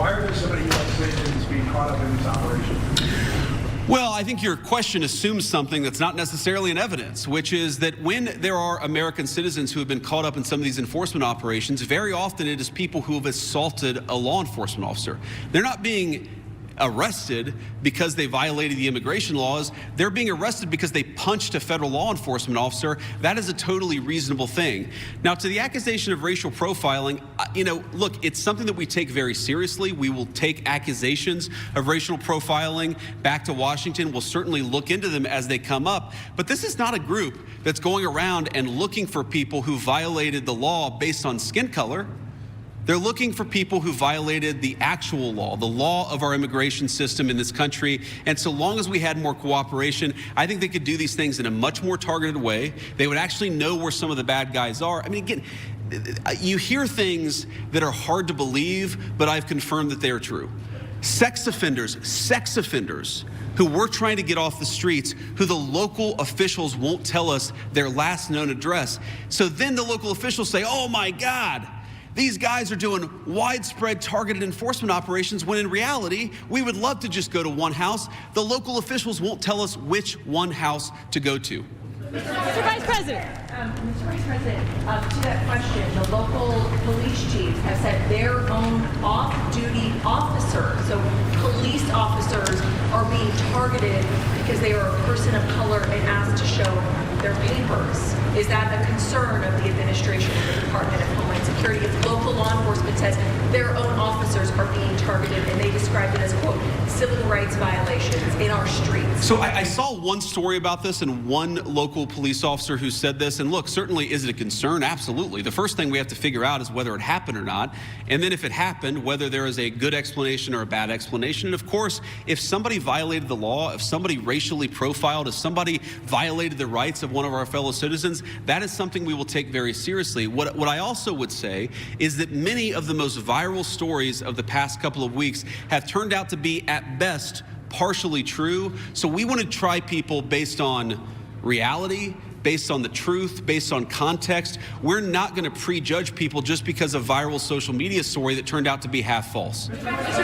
Why are there so many U.S. citizens being caught up in this operation? Well, I think your question assumes something that's not necessarily in evidence, which is that when there are American citizens who have been caught up in some of these enforcement operations, very often it is people who have assaulted a law enforcement officer. They're not being arrested because they violated the immigration laws. They're being arrested because they punched a federal law enforcement officer. That is a totally reasonable thing. Now, to the accusation of racial profiling, look, it's something that we take very seriously. We will take accusations of racial profiling back to Washington. We'll certainly look into them as they come up. But this is not a group that's going around and looking for people who violated the law based on skin color. They're looking for people who violated the actual law, the law of our immigration system in this country. And so long as we had more cooperation, I think they could do these things in a much more targeted way. They would actually know where some of the bad guys are. I mean, again, you hear things that are hard to believe, but I've confirmed that they are true. Sex offenders who we're trying to get off the streets, who the local officials won't tell us their last known address. So then the local officials say, oh my God, these guys are doing widespread targeted enforcement operations, when in reality, we would love to just go to one house. The local officials won't tell us which one house to go to. Mr. Vice President. Mr. Vice President, to that question, the local police chiefs have said their own off-duty officers, so police officers, are being targeted because they are a person of color and asked to show their papers. Is that a concern of the administration and the Department of Homeland Security if local law enforcement says their own officers are being targeted, and they described it as, quote, civil rights violations in our streets? So I saw one story about this and one local police officer who said this. And look, certainly is it a concern? Absolutely. The first thing we have to figure out is whether it happened or not. And then if it happened, whether there is a good explanation or a bad explanation. And of course, if somebody violated the law, if somebody racially profiled, if somebody violated the rights of one of our fellow citizens, that is something we will take very seriously. What I also would say is that many of the most viral stories of the past couple of weeks have turned out to be, at best, partially true. So we want to try people based on reality, based on the truth, based on context. We're not going to prejudge people just because of a viral social media story that turned out to be half false. Mr. Vice